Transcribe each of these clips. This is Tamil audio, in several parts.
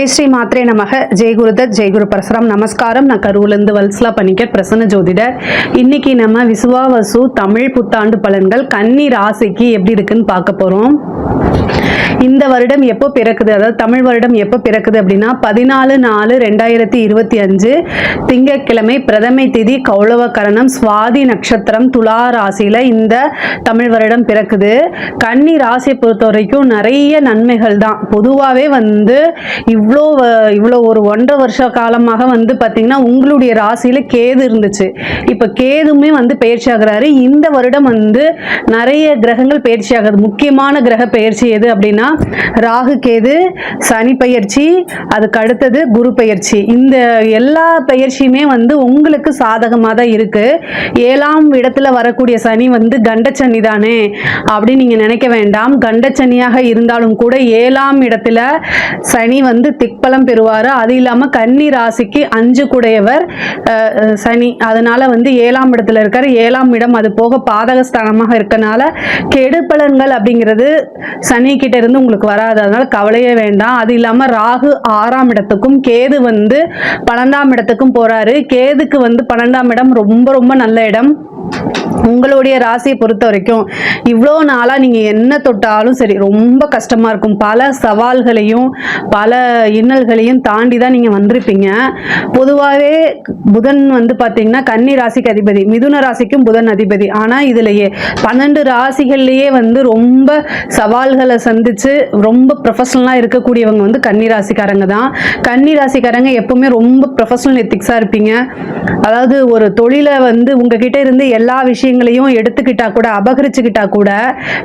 ஜெய் ஸ்ரீ மாத்ரே நமக. ஜெய் குருதத், ஜெய் குரு பரசுராம். நமஸ்காரம். நான் கரூர்லேருந்து வல்சலா பணிக்கர், பிரசன்ன ஜோதிடர். இன்னைக்கு நம்ம விசுவாவசு தமிழ் புத்தாண்டு பலன்கள் கன்னி ராசிக்கு எப்படி இருக்குன்னு பார்க்க போறோம். இந்த வருடம் எப்போ பிறக்குது, அதாவது தமிழ் வருடம் எப்போ பிறக்குது அப்படின்னா 14/4/2025 திங்கட்கிழமை பிரதமை திதி கௌளவ கரணம் சுவாதி நட்சத்திரம் துலா ராசியில இந்த தமிழ் வருடம் பிறக்குது. கன்னி ராசியை பொறுத்த வரைக்கும் நிறைய நன்மைகள் தான். பொதுவாகவே இவ்வளோ ஒரு 1.5 வருஷ காலமாக பார்த்தீங்கன்னா உங்களுடைய ராசியில கேது இருந்துச்சு. இப்போ கேதுமே பயிற்சி ஆகிறாரு. இந்த வருடம் நிறைய கிரகங்கள் பயிற்சி ஆகுது. முக்கியமான கிரக பயிற்சி எது அப்படின்னா ராகு கேது, சனி பயிற்சி, அதுக்கு அடுத்தது குரு பயிற்சி. இந்த எல்லா பயிற்சியுமே உங்களுக்கு சாதகமாக தான் இருக்கு. 7ஆம் இடத்துல வரக்கூடிய சனி கண்டச்சனி தானே அப்படின்னு நீங்க நினைக்க வேண்டாம். கண்டச்சனியாக இருந்தாலும் கூட 7ஆம் இடத்துல சனி திக்பலம் பெறுவாரு. அது இல்லாம கன்னி ராசிக்கு 5 கூடையவர் சனி. அதனால 7ஆம் இடத்துல இருக்காரு. 7ஆம் இடம் அது போக பாதகஸ்தானமாக இருக்கனால கெடு பலன்கள் அப்படிங்கிறது சனி கிட்ட இருந்து உங்களுக்கு வராது. அதனால கவலையே வேண்டாம். அது இல்லாம ராகு 6ஆம் இடத்துக்கும் கேது 12ஆம் இடத்துக்கும் போறாரு. கேதுக்கு 12ஆம் இடம் ரொம்ப ரொம்ப நல்ல இடம். உங்களுடைய ராசியை பொறுத்த வரைக்கும் இவ்வளோ நாளாக நீங்கள் என்ன தொட்டாலும் சரி ரொம்ப கஷ்டமாக இருக்கும். பல சவால்களையும் பல இன்னல்களையும் தாண்டி தான் நீங்கள் வந்திருப்பீங்க. பொதுவாகவே புதன் பார்த்தீங்கன்னா கன்னி ராசிக்கு அதிபதி, மிதுன ராசிக்கும் புதன் அதிபதி. ஆனால் இதுலையே 12 ராசிகள்லேயே ரொம்ப சவால்களை சந்தித்து ரொம்ப ப்ரொஃபஷனலாக இருக்கக்கூடியவங்க கன்னி ராசிக்காரங்க தான். கன்னி ராசிக்காரங்க எப்பவுமே ரொம்ப ப்ரொஃபஷனல் எத்திக்ஸாக இருப்பீங்க. அதாவது ஒரு தொழிலை உங்ககிட்ட இருந்து எல்லா விஷயங்களையும் எடுத்துக்கிட்டா கூட அபகரிச்சுக்கிட்டா கூட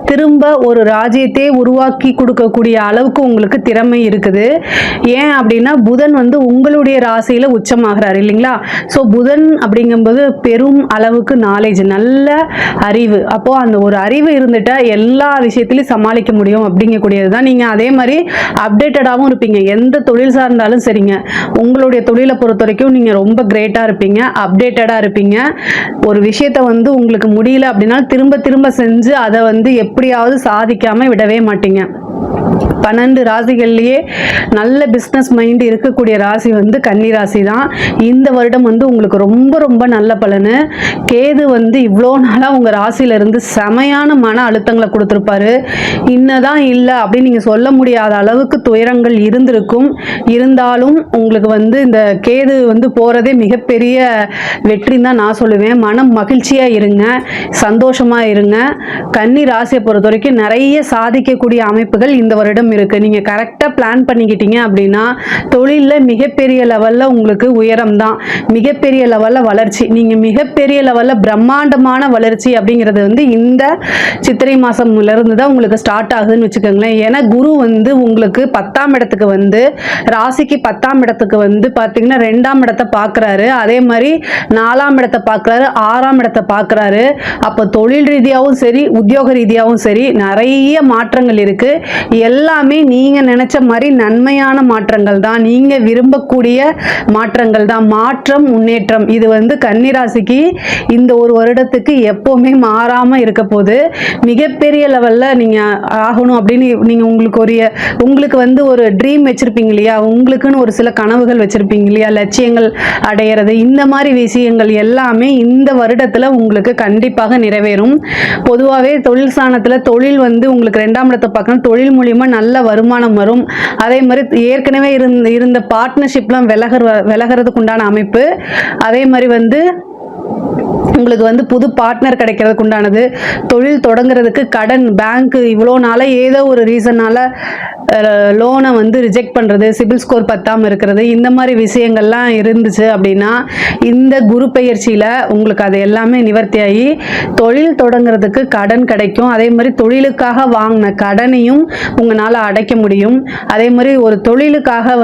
திரும்ப ஒரு ராஜ்யத்தை உருவாக்கி கொடுக்கக்கூடிய அளவுக்கு உங்களுக்கு திறமை இருக்குது. ஏன் அப்படின்னா புதன் உங்களுடைய ராசியில உச்சமாகிறாரு இல்லைங்களா. ஸோ புதன் அப்படிங்கும்போது பெரும் அளவுக்கு நாலேஜ், நல்ல அறிவு. அப்போ அந்த ஒரு அறிவு இருந்துட்டா எல்லா விஷயத்திலையும் சமாளிக்க முடியும் அப்படிங்கக்கூடியது தான். நீங்க அதே மாதிரி அப்டேட்டடாகவும் இருப்பீங்க. எந்த தொழில் சார்ந்தாலும் சரிங்க, உங்களுடைய தொழிலை பொறுத்த வரைக்கும் நீங்க ரொம்ப கிரேட்டா இருப்பீங்க, அப்டேட்டடா இருப்பீங்க. ஒரு விஷயத்தை உங்களுக்கு முடியல அப்படின்னா திரும்ப திரும்ப செஞ்சு அதை எப்படியாவது சாதிக்காம விடவே மாட்டீங்க. 12 ராசிகள்லயே நல்ல பிஸ்னஸ் மைண்ட் இருக்கக்கூடிய ராசி கன்னி ராசி தான். இந்த வருடம் உங்களுக்கு ரொம்ப ரொம்ப நல்ல பலனு. கேது இவ்வளோ நாளாக உங்கள் ராசியில இருந்து செமையான மன அழுத்தங்களை கொடுத்துருப்பாரு. இன்னதான் இல்லை அப்படின்னு நீங்கள் சொல்ல முடியாத அளவுக்கு துயரங்கள் இருந்திருக்கும். இருந்தாலும் உங்களுக்கு இந்த கேது போகிறதே மிகப்பெரிய வெற்றின்னு தான் நான் சொல்லுவேன். மனம் மகிழ்ச்சியாக இருங்க, சந்தோஷமாக இருங்க. கன்னி ராசியை பொறுத்த வரைக்கும் நிறைய சாதிக்கக்கூடிய அமைப்புகள் இந்த வருடம் இருக்கு. நீங்க கரெக்டா பிளான் பண்ணிக்கிட்டீங்க அப்படின்னா தொழிலில் மிகப்பெரிய லெவல்ல உங்களுக்கு உயரம் தான், மிகப்பெரிய லெவல்ல வளர்ச்சி. நீங்க மிகப்பெரிய லெவல்ல பிரம்மாண்டமான வளர்ச்சி அப்படிங்கிறது இந்த சித்திரை மாசம்ல இருந்து தான் உங்களுக்கு ஸ்டார்ட் ஆகுதுன்னு வச்சுக்கோங்களேன். ஏன்னா குரு உங்களுக்கு 10ஆம் இடத்துக்கு ராசிக்கு 10ஆம் இடத்துக்கு பாத்தீங்கன்னா 2ஆம் இடத்தை பார்க்கறாரு. அதே மாதிரி 4ஆம் இடத்தை பார்க்கறாரு, 6ஆம் இடத்தை பார்க்கறாரு. அப்போ தொழில் ரீதியாகவும் சரி உத்தியோக ரீதியாகவும் சரி நிறைய மாற்றங்கள் இருக்கு. எல்லாமே நீங்க நினைச்ச மாதிரி நன்மையான மாற்றங்கள் தான், நீங்க விரும்பக்கூடிய மாற்றங்கள் தான். மாற்றம், முன்னேற்றம் இது கன்னி ராசிக்கு இந்த ஒரு வருடத்துக்கு எப்பவுமே மாறாம இருக்க போது. மிகப்பெரிய லெவல்ல நீங்க ஆகணும் அப்படின்னு நீங்க உங்களுக்கு ஒரு ட்ரீம் வச்சிருப்பீங்க இல்லையா, உங்களுக்குன்னு ஒரு சில கனவுகள் வச்சிருப்பீங்க இல்லையா, லட்சியங்கள் அடையிறது, இந்த மாதிரி விஷயங்கள் எல்லாமே இந்த வருடத்துல உங்களுக்கு கண்டிப்பாக நிறைவேறும். பொதுவாகவே தொழில் ஸ்தானத்துல தொழில் உங்களுக்கு 2ஆம் இடத்தை பார்க்கணும். தொழில் மூலியமா நல்ல வருமானம் வரும். அதே மாதிரி ஏற்கனவே இருந்த பார்ட்னர்ஷிப்லாம் விலகிறதுக்கு உண்டான அமைப்பு. அதே மாதிரி உங்களுக்கு புது பார்ட்னர் கிடைக்கிறதுக்கு உண்டானது. தொழில் தொடங்குறதுக்கு கடன், பேங்க் இவ்வளோ நாளாக ஏதோ ஒரு ரீசனால லோனை ரிஜெக்ட் பண்ணுறது, சிபில் ஸ்கோர் பத்தாமல் இருக்கிறது, இந்த மாதிரி விஷயங்கள்லாம் இருந்துச்சு அப்படின்னா இந்த குரு பயிற்சியில் உங்களுக்கு அது எல்லாமே நிவர்த்தியாகி தொழில் தொடங்குறதுக்கு கடன் கிடைக்கும். அதே மாதிரி தொழிலுக்காக வாங்கின கடனையும் உங்களால் அடைக்க முடியும். அதே மாதிரி ஒரு தொழிலுக்காக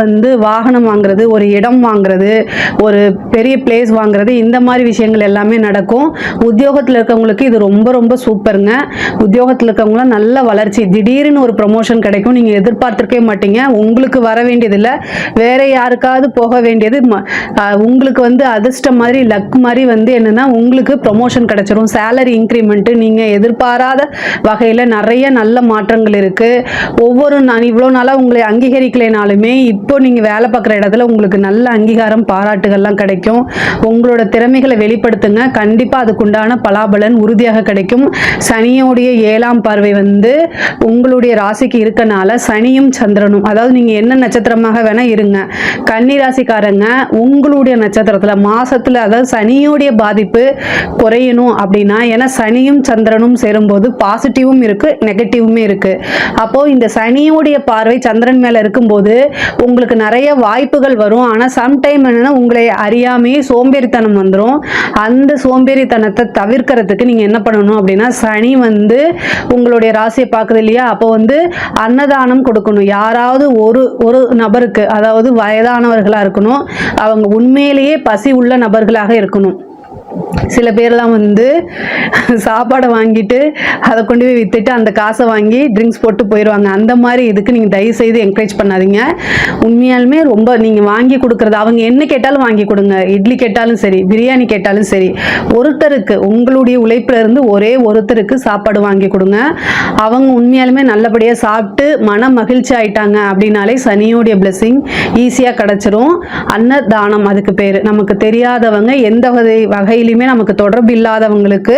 வாகனம் வாங்குறது, ஒரு இடம் வாங்குறது, ஒரு பெரிய பிளேஸ் வாங்குறது, இந்த மாதிரி விஷயங்கள் எல்லாமே நடக்கும். நடக்கும். உத்தியோகத்தில் இருக்கவங்களுக்கு இது ரொம்ப ரொம்ப சூப்பருங்க. உத்தியோகத்தில் இருக்கவங்களாம் நல்ல வளர்ச்சி, திடீர்னு ஒரு ப்ரொமோஷன் கிடைக்கும். நீங்கள் எதிர்பார்த்துருக்கவே மாட்டீங்க. உங்களுக்கு வர வேண்டியதில்லை, வேற யாருக்காவது போக வேண்டியது. உங்களுக்கு வந்து அதிர்ஷ்டம் மாதிரி, லக் மாதிரி வந்து என்னன்னா உங்களுக்கு ப்ரொமோஷன் கிடைச்சிரும். சேலரி இன்க்ரிமெண்ட்டு நீங்கள் எதிர்பாராத வகையில் நிறைய நல்ல மாற்றங்கள் இருக்குது. நான் இவ்வளோ நாளாக உங்களை அங்கீகரிக்கலைனாலுமே இப்போ நீங்கள் வேலை பார்க்குற இடத்துல உங்களுக்கு நல்ல அங்கீகாரம், பாராட்டுகள்லாம் கிடைக்கும். உங்களோட திறமைகளை வெளிப்படுத்துங்க, கண்டிப்பாக அதுக்குண்டான பலாபலன் உறுதியாக கிடைக்கும். சனியோடைய 7ஆம் பார்வை வந்து உங்களுடைய ராசிக்கு இருக்கனால சனியும் சந்திரனும், அதாவது நீங்கள் என்ன நட்சத்திரமாக வேணால் இருங்க, கன்னி ராசிக்காரங்க உங்களுடைய நட்சத்திரத்தில் மாசத்துல, அதாவது சனியோடைய பாதிப்பு குறையணும் அப்படின்னா, ஏன்னா சனியும் சந்திரனும் சேரும்போது பாசிட்டிவும் இருக்கு, நெகட்டிவுமே இருக்கு. அப்போ இந்த சனியோடைய பார்வை சந்திரன் மேல இருக்கும்போது உங்களுக்கு நிறைய வாய்ப்புகள் வரும். ஆனா சம்டைம் என்னன்னா உங்களை அறியாமையே சோம்பேறித்தனம் வந்துடும். அந்த சோம்பேறித்தனத்தை தவிர்க்கிறதுக்கு நீங்க என்ன பண்ணணும் அப்படின்னா, சனி வந்து உங்களுடைய ராசியை பார்க்குது இல்லையா, அப்போ வந்து அன்னதானம் கொடுக்கணும். யாராவது ஒரு நபருக்கு, அதாவது வயதானவர்களா இருக்கணும், அவங்க உண்மையிலேயே பசி உள்ள நபர்களாக இருக்கணும். சில பேர்லாம் வந்து சாப்பாடை வாங்கிட்டு அதை கொண்டு போய் வித்துட்டு அந்த காசை வாங்கி ட்ரிங்க்ஸ் போட்டு போயிடுவாங்க. அந்த மாதிரி இதுக்கு நீங்கள் தயவு செய்து என்கரேஜ் பண்ணாதீங்க. உண்மையாலுமே ரொம்ப நீங்கள் வாங்கி கொடுக்குறது, அவங்க என்ன கேட்டாலும் வாங்கி கொடுங்க. இட்லி கேட்டாலும் சரி, பிரியாணி கேட்டாலும் சரி, ஒருத்தருக்கு உங்களுடைய உழைப்புல இருந்து ஒரே ஒருத்தருக்கு சாப்பாடு வாங்கி கொடுங்க. அவங்க உண்மையாலுமே நல்லபடியாக சாப்பிட்டு மன மகிழ்ச்சி ஆயிட்டாங்க அப்படின்னாலே சனியோடைய பிளெஸிங் ஈஸியாக கிடச்சிரும். அன்னதானம் அதுக்கு பேர். நமக்கு தெரியாதவங்க, எந்த வகையிலுமே நமக்கு தொடர்பு இல்லாதவங்களுக்கு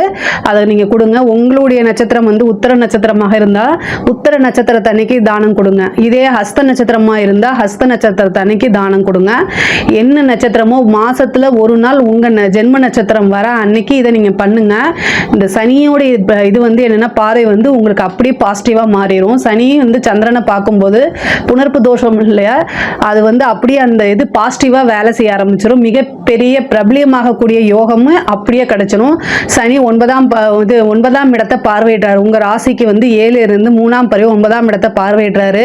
அதை நீங்க கொடுங்க. உங்களுடைய நட்சத்திரம் வந்து உத்தர நட்சத்திரமாக இருந்தா உத்தர நட்சத்திரத்தை அன்னைக்கு தானம் கொடுங்க. இதே ஹஸ்த நட்சத்திரமா இருந்தா ஹஸ்த நட்சத்திரத்தை அன்னைக்கு தானம் கொடுங்க. என்ன நட்சத்திரமோ மாசத்துல ஒரு நாள் உங்க ஜென்ம நட்சத்திரம் வர அன்னைக்கு இதை நீங்க பண்ணுங்க. இந்த சனியோட இது வந்து என்னன்னா பார்வை வந்து உங்களுக்கு அப்படியே பாசிட்டிவா மாறிடும். சனி வந்து சந்திரனை பார்க்கும்போது புணர்ப்பு தோஷம் இல்லையா, அது வந்து அப்படியே அந்த இது பாசிட்டிவா வேலை செய்ய ஆரம்பிச்சிடும். மிகப்பெரிய பிரபலியமாகக்கூடிய யோகமும் அப்படியே கிடைச்சிடும். சனி 9ஆம் இடத்தை பார்வையிடுறாரு. உங்க ராசிக்கு வந்து 7 இருந்து 3ஆம் பறவை 9ஆம் இடத்தை பார்வையிடுறாரு.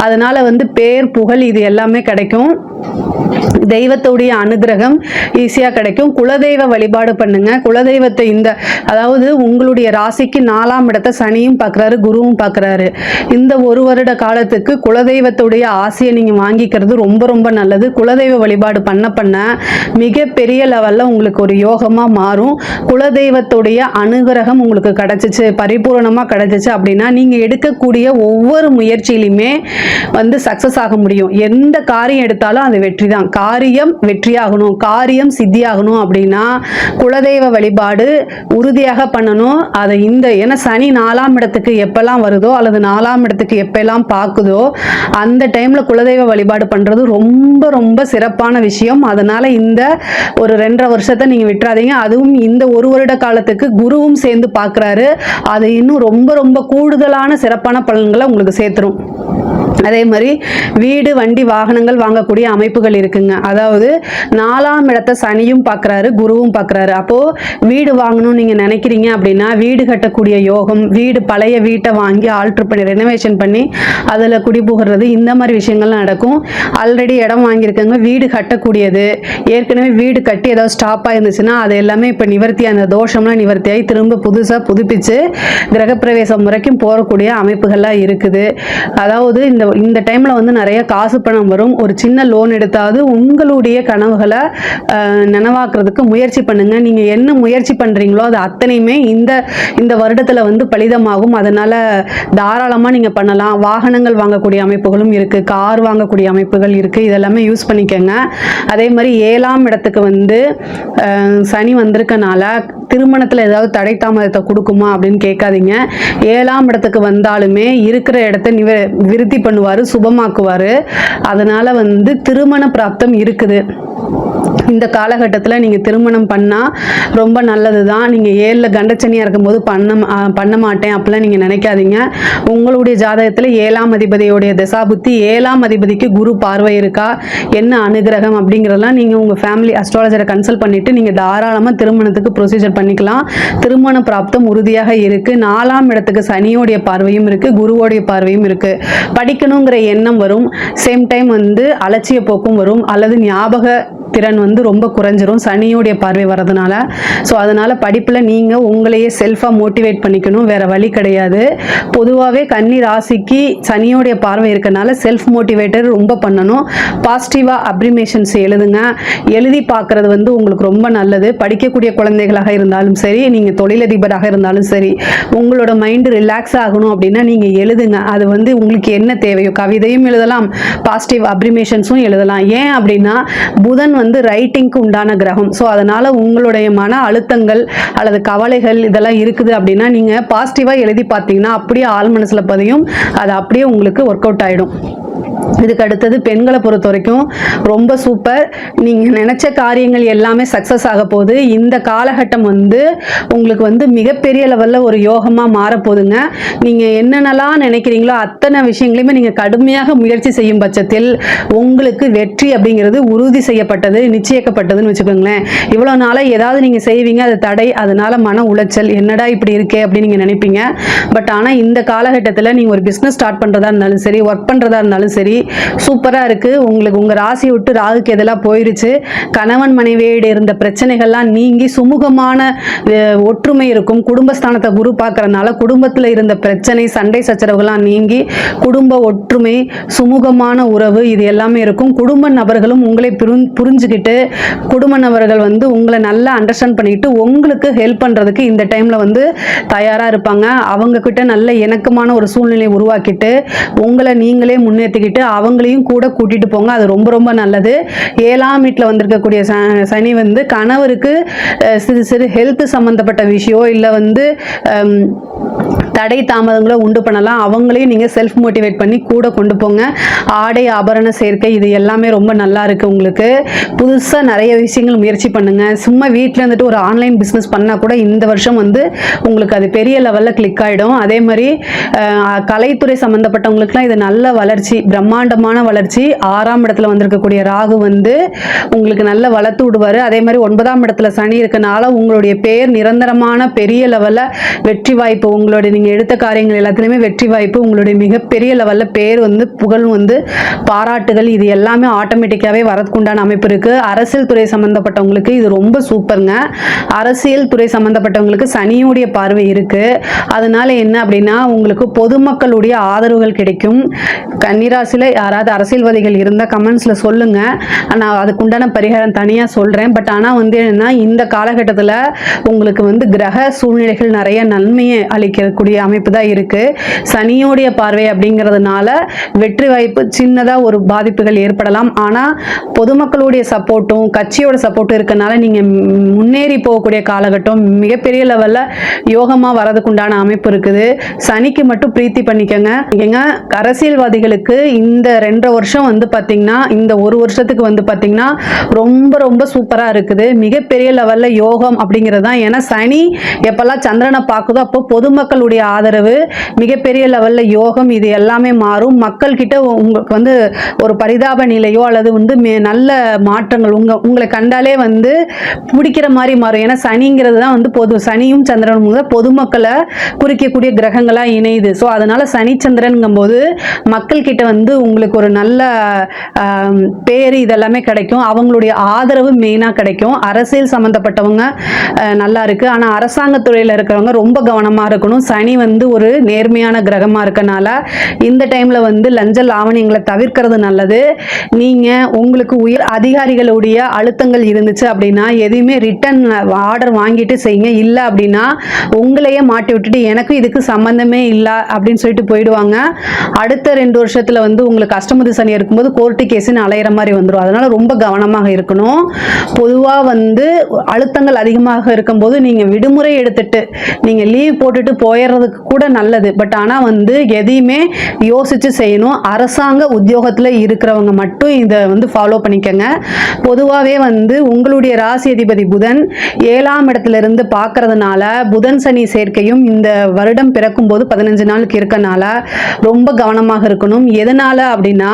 அதனால வந்து பேர், புகழ் இது எல்லாமே கிடைக்கும். தெய்வத்துடைய அனுகிரகம் ஈஸியா கிடைக்கும். குலதெய்வ வழிபாடு பண்ணுங்க. குலதெய்வத்தை அதாவது உங்களுடைய ராசிக்கு 4ஆம் இடத்தை சனியும் பார்க்குறாரு, குருவும் பார்க்குறாரு. இந்த ஒரு வருட காலத்துக்கு குலதெய்வத்துடைய ஆசையை நீங்க வாங்கிக்கிறது ரொம்ப ரொம்ப நல்லது. குலதெய்வ வழிபாடு பண்ண பண்ண மிகப்பெரிய லெவல்ல உங்களுக்கு ஒரு யோகமா மாறும். குலதெய்வத்துடைய அனுகிரகம் உங்களுக்கு கிடைச்சிச்சு, பரிபூரணமா கிடைச்சிச்சு அப்படின்னா நீங்க எடுக்கக்கூடிய ஒவ்வொரு முயற்சியிலுமே வந்து சக்சஸ் ஆக முடியும். எந்த காரியம் எடுத்தாலும் அது வெற்றி தான். காரியம் வெற்றியாகணும், காரியம் சித்தியாகணும் அப்படின்னா குலதெய்வ வழிபாடு உறுதியாக பண்ணணும். அதை ஏன்னா சனி 4ஆம் இடத்துக்கு எப்பெல்லாம் வருதோ அல்லது 4ஆம் இடத்துக்கு எப்பெல்லாம் பார்க்குதோ அந்த டைம்ல குலதெய்வ வழிபாடு பண்றது ரொம்ப ரொம்ப சிறப்பான விஷயம். அதனால இந்த ஒரு 2.5 வருஷத்தை நீங்க விட்டுறாதீங்க. அதுவும் இந்த ஒரு வருட காலத்துக்கு குருவும் சேர்ந்து பார்க்குறாரு. அது இன்னும் ரொம்ப ரொம்ப கூடுதலான சிறப்பான பலன்களை உங்களுக்கு சேர்த்துரும். அதே மாதிரி வீடு, வண்டி, வாகனங்கள் வாங்கக்கூடிய அமைப்புகள் இருக்குங்க. அதாவது 4ஆம் இடத்தை சனியும் பார்க்குறாரு, குருவும் பார்க்குறாரு. அப்போ வீடு வாங்கணும்னு நீங்க நினைக்கிறீங்க அப்படின்னா வீடு கட்டக்கூடிய யோகம், பழைய வீட்டை வாங்கி ஆல்ட்ரு பண்ணி ரெனோவேஷன் பண்ணி அதில் குடிபுகிறது, இந்த மாதிரி விஷயங்கள்லாம் நடக்கும். ஆல்ரெடி இடம் வாங்கியிருக்கவங்க வீடு கட்டக்கூடியது, ஏற்கனவே வீடு கட்டி ஏதாவது ஸ்டாப்பாக இருந்துச்சுன்னா அது எல்லாமே இப்போ நிவர்த்தி, அந்த தோஷம்லாம் நிவர்த்தியாகி திரும்ப புதுசாக புதுப்பிச்சு கிரகப்பிரவேசம் வரைக்கும் போகக்கூடிய அமைப்புகள்லாம் இருக்குது. அதாவது இந்த டைம்ல வந்து நிறைய காசு பணம் வரும். ஒரு சின்ன லோன் எடுத்தாவது உங்களுடைய கனவுகளை நனவாக்குறதுக்கு முயற்சி பண்ணுங்க. நீங்க என்ன முயற்சி பண்றீங்களோ அது அத்தனையுமே இந்த வருடத்துல வந்து பலிதமாகும். அதனால தாராளமா நீங்க பண்ணலாம். வாகனங்கள் வாங்கக்கூடிய அமைப்புகளும் இருக்கு, கார் வாங்கக்கூடிய அமைப்புகள் இருக்கு. இதெல்லாமே யூஸ் பண்ணிக்கங்க. அதே மாதிரி 7ஆம் இடத்துக்கு வந்து சனி வந்திருக்கனால திருமணத்துல ஏதாவது தடை தாமதத்தை கொடுக்குமா அப்படின்னு கேட்காதீங்க. 7ஆம் இடத்துக்கு வந்தாலுமே இருக்கிற இடத்தை விருத்தி பண்ணுவாரு, சுபமாக்குவாரு. அதனால வந்து திருமண பிராப்தம் இருக்குது. இந்த காலகட்டத்தில் நீங்கள் திருமணம் பண்ணால் ரொம்ப நல்லது தான். நீங்கள் 7ல் கண்டச்சனியாக இருக்கும்போது பண்ண மாட்டேன் அப்படிலாம் நீங்கள் நினைக்காதீங்க. உங்களுடைய ஜாதகத்தில் 7ஆம் அதிபதியோடைய தசாபுத்தி, 7ஆம் அதிபதிக்கு குரு பார்வை இருக்கா, என்ன அனுகிரகம் அப்படிங்கிறதெல்லாம் நீங்கள் உங்கள் ஃபேமிலி அஸ்ட்ராலஜரை கன்சல்ட் பண்ணிவிட்டு நீங்கள் தாராளமாக திருமணத்துக்கு ப்ரொசீஜர் பண்ணிக்கலாம். திருமண பிராப்தம் உறுதியாக இருக்குது. 4ஆம் இடத்துக்கு சனியோடைய பார்வையும் இருக்குது, குருவோடைய பார்வையும் இருக்குது. படிக்கணுங்கிற எண்ணம் வரும். சேம் டைம் வந்து அலட்சிய போக்கும் வரும், அல்லது ஞாபக திறன் வந்து ரொம்ப குறைஞ்சிரும் சனியோடைய பார்வை வரதுனால. ஸோ அதனால் படிப்பில் நீங்கள் உங்களையே செல்ஃபாக மோட்டிவேட் பண்ணிக்கணும், வேறு வழி கிடையாது. பொதுவாகவே கன்னி ராசிக்கு சனியோடைய பார்வை இருக்கனால செல்ஃப் மோட்டிவேட்டர் ரொம்ப பண்ணணும். பாசிட்டிவாக அப்ரிமேஷன்ஸ் எழுதுங்க. எழுதி பார்க்குறது வந்து உங்களுக்கு ரொம்ப நல்லது. படிக்கக்கூடிய குழந்தைகளாக இருந்தாலும் சரி, நீங்கள் தொழிலதிபராக இருந்தாலும் சரி, உங்களோட மைண்டு ரிலாக்ஸ் ஆகணும் அப்படின்னா நீங்கள் எழுதுங்க. அது வந்து உங்களுக்கு என்ன தேவையோ, கவிதையும் எழுதலாம், பாசிட்டிவ் அப்ரிமேஷன்ஸும் எழுதலாம். ஏன் அப்படின்னா புதன் வந்து ரைட்டிங்க்கு உண்டான கிரகம். ஸோ அதனால் உங்களுடைய மன அழுத்தங்கள் அல்லது கவலைகள் இதெல்லாம் இருக்குது அப்படின்னா நீங்கள் பாசிட்டிவாக எழுதி பார்த்தீங்கன்னா அப்படியே ஆள் மனசில் பதியும், அது அப்படியே உங்களுக்கு ஒர்க் அவுட் ஆகிடும். இதுக்கு அடுத்தது பெண்களை பொறுத்த வரைக்கும் ரொம்ப சூப்பர். நீங்கள் நினச்ச காரியங்கள் எல்லாமே சக்ஸஸ் ஆக போகுது. இந்த காலகட்டம் வந்து உங்களுக்கு வந்து மிகப்பெரிய லெவலில் ஒரு யோகமாக மாறப்போகுதுங்க. நீங்கள் என்னென்னலாம் நினைக்கிறீங்களோ அத்தனை விஷயங்களையுமே நீங்கள் கடுமையாக முயற்சி செய்யும் பட்சத்தில் உங்களுக்கு வெற்றி அப்படிங்கிறது உறுதி செய்யப்பட்டது, நிச்சயிக்கப்பட்டதுன்னு வச்சுக்கோங்களேன். இவ்வளோ நாளாக ஏதாவது நீங்கள் செய்வீங்க, அது தடை, அதனால் மன உளைச்சல், என்னடா இப்படி இருக்கே அப்படின்னு நீங்கள் நினைப்பீங்க. பட் ஆனால் இந்த காலகட்டத்தில் நீங்கள் ஒரு பிஸ்னஸ் ஸ்டார்ட் பண்ணுறதா இருந்தாலும் சரி, ஒர்க் பண்ணுறதா இருந்தாலும் சரி, சூப்பராக இருக்குது. உங்களுக்கு உங்கள் ராசியை விட்டு ராகுக்கு எதெல்லாம் போயிருச்சு. கணவன் மனைவியோடு இருந்த பிரச்சனைகள்லாம் நீங்கி சுமூகமான ஒற்றுமை இருக்கும். குடும்பஸ்தானத்தை குரு பார்க்கறதுனால குடும்பத்தில் இருந்த பிரச்சனை, சண்டை சச்சரவுகள்லாம் நீங்கி குடும்ப ஒற்றுமை, சுமூகமான உறவு இது எல்லாமே இருக்கும். குடும்ப நபர்களும் உங்களை புரிஞ்சுக்கிட்டு குடும்ப நபர்கள் வந்து உங்களை நல்லா அண்டர்ஸ்டாண்ட் பண்ணிக்கிட்டு உங்களுக்கு ஹெல்ப் பண்ணுறதுக்கு இந்த டைமில் வந்து தயாராக இருப்பாங்க. அவங்கக்கிட்ட நல்ல இணக்கமான ஒரு சூழ்நிலையை உருவாக்கிட்டு உங்களை நீங்களே முன்னேற்றிக்கிட்டு அவங்களையும் கூட கூட்டிட்டு போங்க. அது ரொம்ப ரொம்ப நல்லது. 7ஆம் வீட்டில் வந்திருக்கக்கூடிய சனி வந்து கணவருக்கு சிறு சிறு ஹெல்த் சம்பந்தப்பட்ட விஷயம் இல்லை வந்து தடை தாமதங்களை உண்டு பண்ணலாம். அவங்களையும் நீங்கள் செல்ஃப் மோட்டிவேட் பண்ணி கூட கொண்டு போங்க. ஆடை ஆபரண சேர்க்கை இது எல்லாமே ரொம்ப நல்லா இருக்குது. உங்களுக்கு புதுசாக நிறைய விஷயங்கள் முயற்சி பண்ணுங்கள். சும்மா வீட்டில் இருந்துட்டு ஒரு ஆன்லைன் பிஸ்னஸ் பண்ணால் கூட இந்த வருஷம் வந்து உங்களுக்கு அது பெரிய லெவலில் கிளிக் ஆகிடும். அதே மாதிரி கலைத்துறை சம்மந்தப்பட்டவங்களுக்குலாம் இது நல்ல வளர்ச்சி, பிரம்மாண்டமான வளர்ச்சி. 6ஆம் இடத்துல வந்திருக்கக்கூடிய ராகு வந்து உங்களுக்கு நல்ல வளர்த்து விடுவார். அதே மாதிரி 9ஆம் இடத்துல சனி இருக்கனால உங்களுடைய பேர் நிரந்தரமான பெரிய லெவலில் வெற்றி வாய்ப்பு, உங்களுடைய நீங்கள் எடுத்த காரியங்கள் எல்லாத்துலேயுமே வெற்றி வாய்ப்பு, உங்களுடைய மிகப்பெரிய லெவலில் பேர் வந்து புகழ் வந்து பாராட்டுகள் இது எல்லாமே ஆட்டோமேட்டிக்காகவே வரதுக்குண்டான அமைப்பு இருக்குது. அரசியல் துறை சம்மந்தப்பட்டவங்களுக்கு இது ரொம்ப சூப்பருங்க. அரசியல் துறை சம்மந்தப்பட்டவங்களுக்கு சனியுடைய பார்வை இருக்குது. அதனால என்ன அப்படின்னா உங்களுக்கு பொதுமக்களுடைய ஆதரவுகள் கிடைக்கும். கன்னிராசியில் யாராவது அரசியல்வாதிகள் இருந்தால் கமெண்ட்ஸில் சொல்லுங்கள், நான் அதுக்குண்டான பரிகாரம் தனியாக சொல்கிறேன். பட் ஆனால் வந்து என்னென்னா இந்த காலகட்டத்தில் உங்களுக்கு வந்து கிரக சூழ்நிலைகள் நிறைய நன்மையை அளிக்கக்கூடிய அமைப்பு தான் இருக்குது. சனியோடைய பார்வை அப்படிங்கிறதுனால வெற்றி வாய்ப்பு சின்னதாக ஒரு பாதிப்புகள் ஏற்படலாம். ஆனால் பொதுமக்களுடைய சப்போர்ட்டும் கட்சியோட சப்போர்ட்டும் இருக்கனால நீங்கள் முன்னேறி போகக்கூடிய காலகட்டம் மிகப்பெரிய லெவலில் யோகமாக வரதுக்குண்டான அமைப்பு இருக்குது. சனிக்கு மட்டும் பிரீத்தி பண்ணிக்கோங்க. அரசியல்வாதிகளுக்கு இந்த 2.5 வருஷம் வந்து பார்த்தீங்கன்னா, இந்த 1 வருஷத்துக்கு வந்து பார்த்தீங்கன்னா ரொம்ப ரொம்ப சூப்பராக இருக்குது. மிகப்பெரிய லெவலில் யோகம் அப்படிங்கிறது தான். ஏன்னா சனி எப்பெல்லாம் சந்திரனை பார்க்குதோ அப்போ பொதுமக்களுடைய ஆதரவு, மிகப்பெரிய லெவலில் யோகம் இது எல்லாமே மாறும். மக்கள்கிட்ட உங்களுக்கு வந்து ஒரு பரிதாப நிலையோ அல்லது வந்து நல்ல மாற்றங்கள் உங்களை கண்டாலே வந்து பிடிக்கிற மாதிரி மாறும். ஏன்னா சனிங்கிறது தான் வந்து சனியும் சந்திரனும் பொதுமக்களை குறிக்கக்கூடிய கிரகங்களாக இணையுது. ஸோ அதனால சனி சந்திரனுங்கும் போது மக்கள்கிட்ட வந்து உங்களுக்கு ஒரு நல்ல பேர் இதெல்லாமே கிடைக்கும். அவங்களுடைய ஆதரவு மெயினாக கிடைக்கும். அரசியல் சம்மந்தப்பட்டவங்க நல்லா இருக்கு. ஆனால் அரசாங்கத்துறையில் இருக்கிறவங்க ரொம்ப கவனமாக இருக்கணும். சனி வந்து ஒரு நேர்மையான கிரகமாக இருக்கனால இந்த டைமில் வந்து லஞ்ச லாவணியங்களை தவிர்க்கிறது நல்லது. நீங்கள் உங்களுக்கு உயர் அதிகாரிகளுடைய அழுத்தங்கள் இருந்துச்சு அப்படின்னா எதையுமே ரிட்டன் ஆர்டர் வாங்கிட்டு செய்யுங்க. இல்லை அப்படின்னா உங்களையே மாட்டி விட்டுட்டு எனக்கு இதுக்கு சம்மந்தமே இல்லை அப்படின்னு சொல்லிட்டு போயிடுவாங்க. அடுத்த 2 வருஷத்தில் வந்து உங்களுக்கு அஷ்டமதி சனி இருக்கும்போது கோர்ட்டு கேஸுன்னு அலையிற மாதிரி வந்துடும். அதனால ரொம்ப கவனமாக இருக்கணும். பொதுவாக வந்து அழுத்தங்கள் அதிகமாக இருக்கும்போது நீங்கள் விடுமுறை எடுத்துட்டு நீங்கள் லீவ் போட்டுட்டு போயிடுறதுக்கு கூட நல்லது. பட் ஆனால் வந்து எதையுமே யோசிச்சு செய்யணும். அரசாங்க உத்தியோகத்தில் இருக்கிறவங்க மட்டும் இதை வந்து ஃபாலோ பண்ணிக்கங்க. பொதுவாகவே வந்து உங்களுடைய ராசி அதிபதி புதன் 7ஆம் இடத்துல இருந்து பார்க்கறதுனால புதன் சனி சேர்க்கையும் இந்த வருடம் பிறக்கும் போது 15 நாளுக்கு இருக்கனால ரொம்ப கவனமாக இருக்கணும். எதனால அப்படின்னா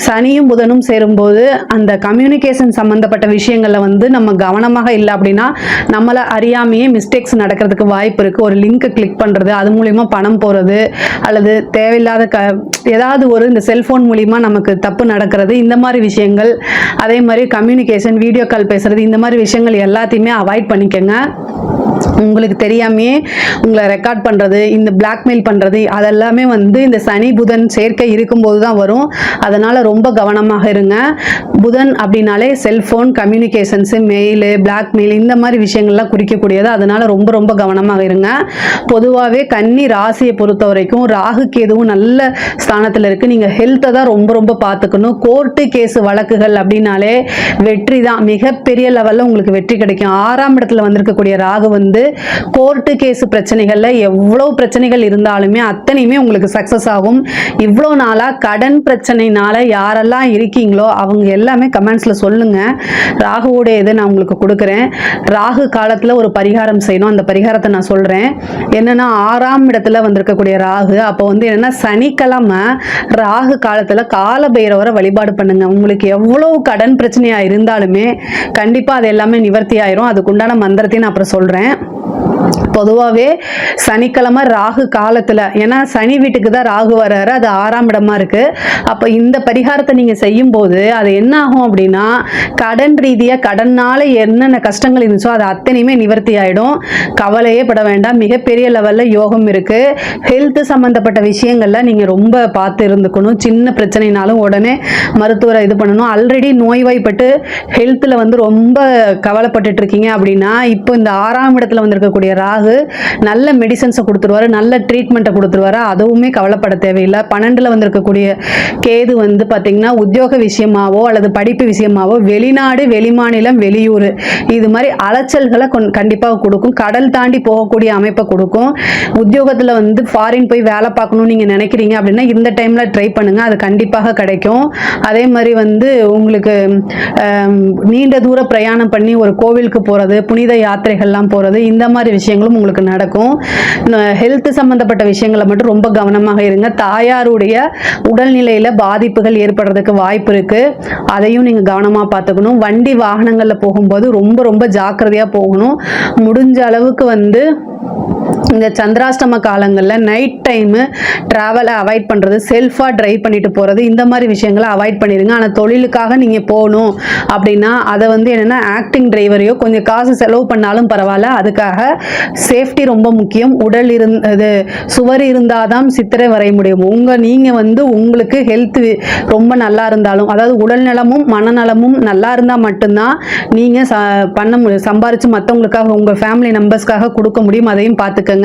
சனியும் புதனும் சேரும்போது அந்த கம்யூனிகேஷன் சம்பந்தப்பட்ட விஷயங்கள்ல வந்து நம்ம கவனமாக இல்லை அப்படின்னா நம்மளை அறியாமையே மிஸ்டேக்ஸ் நடக்கிறதுக்கு வாய்ப்பு இருக்கு. ஒரு லிங்க் கிளிக் பண்றது நடக்கிறது, அது மூலிமா பணம் போகிறது, அல்லது தேவையில்லாத ஏதாவது ஒரு இந்த செல்ஃபோன் மூலிமா நமக்கு தப்பு நடக்கிறது, இந்த மாதிரி விஷயங்கள், அதே மாதிரி கம்யூனிகேஷன், வீடியோ கால் பேசுகிறது, இந்த மாதிரி விஷயங்கள் எல்லாத்தையுமே அவாய்ட் பண்ணிக்கோங்க. உங்களுக்கு தெரியாமையே உங்களை ரெக்கார்ட் பண்ணுறது, இந்த பிளாக்மெயில் பண்ணுறது, அதெல்லாமே வந்து இந்த சனி புதன் சேர்க்கை இருக்கும்போது தான் வரும். அதனால் ரொம்ப கவனமாக இருங்க. புதன் அப்படின்னாலே செல்ஃபோன், கம்யூனிகேஷன்ஸு, மெயிலு, பிளாக்மெயில், இந்த மாதிரி விஷயங்கள்லாம் குறிக்கக்கூடியது. அதனால் ரொம்ப ரொம்ப கவனமாக இருங்க. பொதுவாகவே கன்னி ராசியை பொறுத்த வரைக்கும் ராகு கேதுவும் நல்ல ஸ்தானத்தில் இருக்குது. நீங்கள் ஹெல்த்தை தான் ரொம்ப ரொம்ப பார்த்துக்கணும். கோர்ட்டு கேஸு வழக்குகள் அப்படின்னாலே வெற்றி தான், மிகப்பெரிய லெவலில் உங்களுக்கு வெற்றி கிடைக்கும். 6ஆம் இடத்துல வந்திருக்கக்கூடிய ராகு வந்து கோர்ட்டு கேஸ் பிரச்சனைகள்ல எவ்வளவு பிரச்சனைகள் இருந்தாலுமே அத்தனையுமே உங்களுக்கு சக்சஸ் ஆகும். இவ்வளோ நாளா கடன் பிரச்சனைனால யாரெல்லாம் இருக்கீங்களோ அவங்க எல்லாமே கமெண்ட்ஸ்ல சொல்லுங்க. ராகுவோட இது நான் உங்களுக்கு கொடுக்குறேன். ராகு காலத்துல ஒரு பரிகாரம் செய்யணும். அந்த பரிகாரத்தை நான் சொல்றேன். என்னன்னா 6ஆம் இடத்துல வந்திருக்கக்கூடிய ராகு, அப்போ வந்து என்னன்னா சனிக்கிழமை ராகு காலத்துல கால பைரவரை வழிபாடு பண்ணுங்க. உங்களுக்கு எவ்வளவு கடன் பிரச்சனையா இருந்தாலுமே கண்டிப்பா அது எல்லாமே நிவர்த்தி ஆயிரும். அதுக்குண்டான மந்திரத்தையும் நான் அப்புறம் சொல்றேன். பொதுவாகவே சனிக்கிழமை ராகு காலத்தில், ஏன்னா சனி வீட்டுக்கு தான் ராகு வர்றாரு, அது 6ஆம் இடமா இருக்குது. அப்போ இந்த பரிகாரத்தை நீங்கள் செய்யும்போது அது என்ன ஆகும் அப்படின்னா, கடன் ரீதியாக கடனால் என்னென்ன கஷ்டங்கள் இருந்துச்சோ அது அத்தனையுமே நிவர்த்தி ஆகிடும். கவலையே பட வேண்டாம். மிகப்பெரிய லெவலில் யோகம் இருக்குது. ஹெல்த்து சம்மந்தப்பட்ட விஷயங்களில் நீங்கள் ரொம்ப பார்த்து இருந்துக்கணும். சின்ன பிரச்சனைனாலும் உடனே மருத்துவரை இது பண்ணணும். ஆல்ரெடி நோய்வாய்ப்பட்டு ஹெல்த்தில் வந்து ரொம்ப கவலைப்பட்டுட்டு இருக்கீங்க அப்படின்னா, இப்போ இந்த 6ஆம் இடத்துல வந்திருக்கக்கூடிய ராகு நல்ல மெடிசன்ஸை கொடுத்துருவாரு, நல்ல ட்ரீட்மெண்ட்டை கொடுத்துருவாரு. அதுவுமே கவலைப்பட தேவையில்லை. 12ல் வந்திருக்கக்கூடிய கேது வந்து பார்த்தீங்கன்னா உத்தியோக விஷயமாவோ அல்லது படிப்பு விஷயமாவோ வெளிநாடு, வெளிமாநிலம், வெளியூர் இது மாதிரி அலைச்சல்களை கண்டிப்பாக கொடுக்கும். கடல் தாண்டி போகக்கூடிய அமைப்பை கொடுக்கும். உத்தியோகத்தில் வந்து ஃபாரின் போய் வேலை பார்க்கணும்னு நீங்கள் நினைக்கிறீங்க அப்படின்னா இந்த டைமில் ட்ரை பண்ணுங்கள், அது கண்டிப்பாக கிடைக்கும். அதே மாதிரி வந்து உங்களுக்கு நீண்ட தூர பிரயாணம் பண்ணி ஒரு கோவிலுக்கு போகிறது, புனித யாத்திரைகள்லாம் போகிறது, இந்த மாதிரி விஷயங்களும் உங்களுக்கு நடக்கும். ஹெல்த் சம்பந்தப்பட்ட விஷயங்களை மட்டும் ரொம்ப கவனமாக இருங்க. தாயாருடைய உடல்நிலையில பாதிப்புகள் ஏற்படுறதுக்கு வாய்ப்பு இருக்கு. அதையும் நீங்க கவனமா பார்த்துக்கணும். வண்டி வாகனங்கள்ல போகும்போது ரொம்ப ரொம்ப ஜாக்கிரதையா போகணும். முடிஞ்ச அளவுக்கு வந்து இந்த சந்திராஷ்டம காலங்களில் நைட் டைமு ட்ராவலை அவாய்ட் பண்ணுறது, செல்ஃபாக ட்ரைவ் பண்ணிட்டு போகிறது, இந்த மாதிரி விஷயங்களை அவாய்ட் பண்ணிடுங்க. ஆனால் தொழிலுக்காக நீங்கள் போகணும் அப்படின்னா அதை வந்து என்னென்னா ஆக்டிங் டிரைவரையோ கொஞ்சம் காசு செலவு பண்ணாலும் பரவாயில்ல, அதுக்காக சேஃப்டி ரொம்ப முக்கியம். உடல் சுவர் இருந்தால் தான் சித்திரை வரைய முடியும். நீங்கள் வந்து உங்களுக்கு ஹெல்த் ரொம்ப நல்லா இருந்தாலும், அதாவது உடல் நலமும் மனநலமும் நல்லா இருந்தால் மட்டும்தான் நீங்கள் சம்பாரித்து மற்றவங்களுக்காக உங்கள் ஃபேமிலி மெம்பர்ஸ்க்காக கொடுக்க முடியும். அதையும் பார்த்துக்கங்க.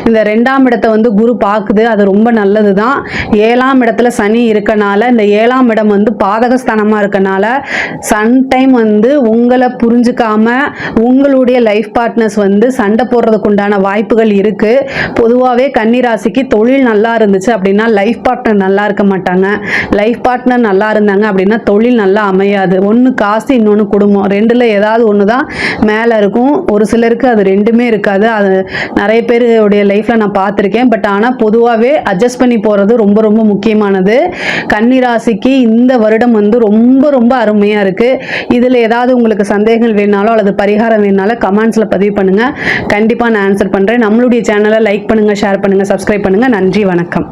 இந்த 2ஆம் இடத்தை வந்து குரு பார்க்குது, அது ரொம்ப நல்லது தான். 7ஆம் இடத்துல சனி இருக்கனால, இந்த 7ஆம் இடம் வந்து பாதகஸ்தானமாக இருக்கனால சம்டைம் வந்து உங்களை புரிஞ்சுக்காம உங்களுடைய லைஃப் பார்ட்னர்ஸ் வந்து சண்டை போடுறதுக்கு உண்டான வாய்ப்புகள் இருக்கு. பொதுவாகவே கன்னிராசிக்கு தொழில் நல்லா இருந்துச்சு அப்படின்னா லைஃப் பார்ட்னர் நல்லா இருக்க மாட்டாங்க. லைஃப் பார்ட்னர் நல்லா இருந்தாங்க அப்படின்னா தொழில் நல்லா அமையாது. ஒன்று காசு, இன்னொன்று குடும்பம், ரெண்டுல ஏதாவது ஒன்று தான் மேலே இருக்கும். ஒரு சிலருக்கு அது ரெண்டுமே இருக்காது. அது நிறைய பேருடைய லைஃப்பில் நான் பார்த்துருக்கேன். பட் ஆனால் பொதுவாகவே அட்ஜஸ்ட் பண்ணி போகிறது ரொம்ப ரொம்ப முக்கியமானது. கன்னிராசிக்கு இந்த வருடம் வந்து ரொம்ப ரொம்ப அருமையாக இருக்குது. இதில் ஏதாவது உங்களுக்கு சந்தேகங்கள் வேணாலோ அல்லது பரிகாரம் வேணாலும் கமெண்ட்ஸில் பதிவு பண்ணுங்கள். கண்டிப்பாக நான் ஆன்சர் பண்ணுறேன். நம்மளுடைய சேனலை லைக் பண்ணுங்கள், ஷேர் பண்ணுங்கள், சப்ஸ்கிரைப் பண்ணுங்கள். நன்றி, வணக்கம்.